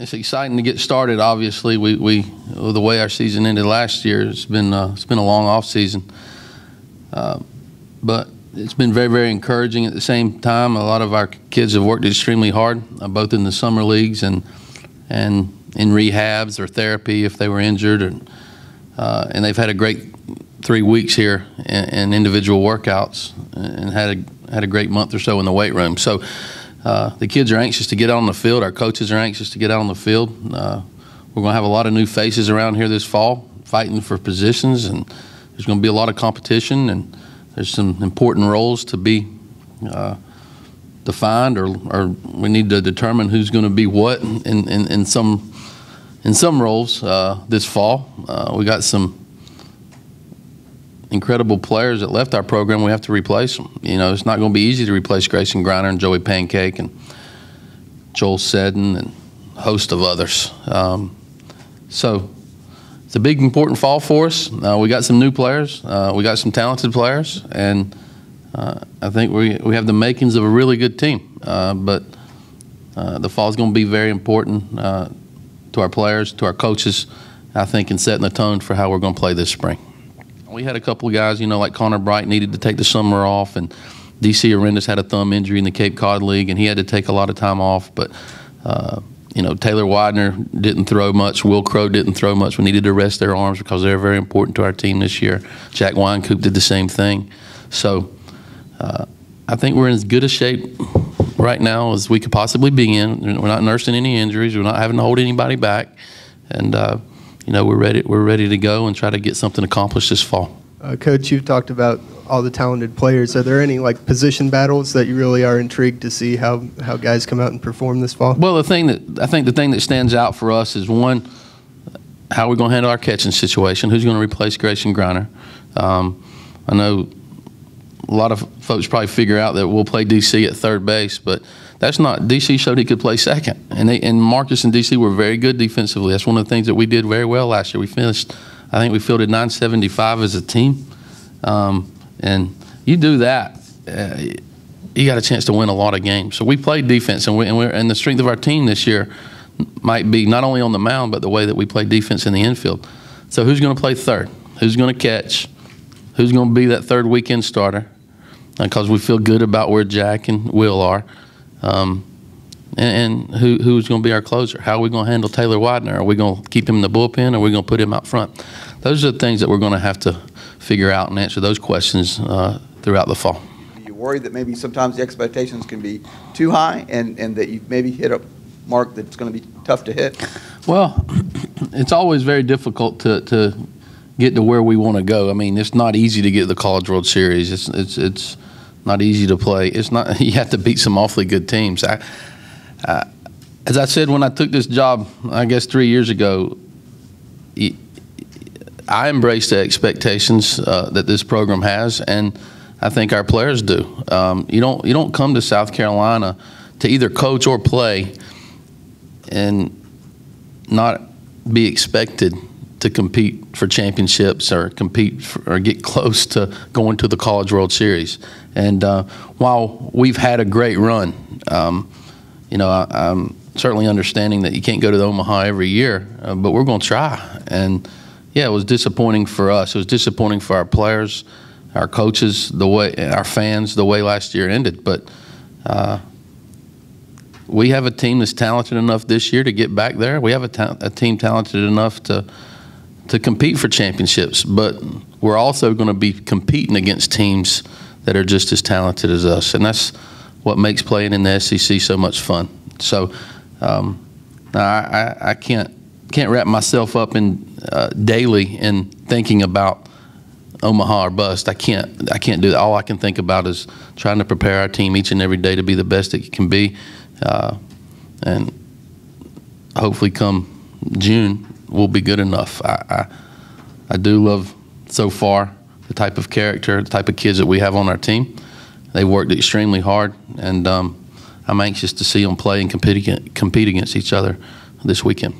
It's exciting to get started. Obviously, the way our season ended last year, it's been a long off season, but it's been very, very encouraging. At the same time, a lot of our kids have worked extremely hard, both in the summer leagues and in rehabs or therapy if they were injured, and they've had a great 3 weeks here in individual workouts and had a great month or so in the weight room. So the kids are anxious to get out on the field. Our coaches are anxious to get out on the field. We're going to have a lot of new faces around here this fall fighting for positions, and there's going to be a lot of competition, and there's some important roles to be defined, or we need to determine who's going to be what in some roles this fall. We got some incredible players that left our program. We have to replace them. You know, it's not going to be easy to replace Grayson Griner and Joey Pancake and Joel Seddon and a host of others. So it's a big, important fall for us. We got some new players. We got some talented players, and I think we have the makings of a really good team. But the fall is going to be very important to our players, to our coaches, I think, in setting the tone for how we're going to play this spring. We had a couple of guys, you know, like Connor Bright needed to take the summer off, and DC Arendas had a thumb injury in the Cape Cod League, and he had to take a lot of time off. But, you know, Taylor Widener didn't throw much. Will Crow didn't throw much. We needed to rest their arms because they're very important to our team this year. Jack Winecoop did the same thing. So I think we're in as good a shape right now as we could possibly be in. We're not nursing any injuries. We're not having to hold anybody back. And, you know, we're ready to go and try to get something accomplished this fall. Coach, you've talked about all the talented players. Are there any like position battles that you really are intrigued to see how guys come out and perform this fall? Well, the thing that stands out for us is, one, how we're going to handle our catching situation. Who's going to replace Grayson Griner? I know a lot of folks probably figure out that we'll play DC at third base, but that's not. DC showed he could play second, and Marcus and DC were very good defensively. That's one of the things that we did very well last year. We finished, I think we fielded 975 as a team, and you do that, you got a chance to win a lot of games. So we played defense, and the strength of our team this year might be not only on the mound, but the way that we play defense in the infield. So who's going to play third? Who's going to catch? Who's going to be that third weekend starter? Because we feel good about where Jack and Will are. And who's going to be our closer? How are we going to handle Taylor Widener? Are we going to keep him in the bullpen, or are we going to put him out front? Those are the things that we're going to have to figure out and answer those questions throughout the fall. Are you worried that maybe sometimes the expectations can be too high, and that you've maybe hit a mark that's going to be tough to hit? Well, it's always very difficult to get to where we want to go. I mean, it's not easy to get to the College World Series. It's not easy to play. It's not. You have to beat some awfully good teams. As I said when I took this job, I guess 3 years ago, I embrace the expectations that this program has, and I think our players do. You don't come to South Carolina to either coach or play and not be expected to compete for championships or or get close to going to the College World Series. And while we've had a great run, you know, I'm certainly understanding that you can't go to the Omaha every year, but we're going to try. And yeah, it was disappointing for us. It was disappointing for our players, our coaches, our fans, the way last year ended. But we have a team that's talented enough this year to get back there. We have a team talented enough to compete for championships, but we're also going to be competing against teams that are just as talented as us, and that's what makes playing in the SEC so much fun. So I can't wrap myself up in daily in thinking about Omaha or bust. I can't do that. All I can think about is trying to prepare our team each and every day to be the best it can be, and hopefully come June we'll be good enough. I do love so far the type of character, the type of kids that we have on our team. They worked extremely hard, and I'm anxious to see them play and compete against each other this weekend.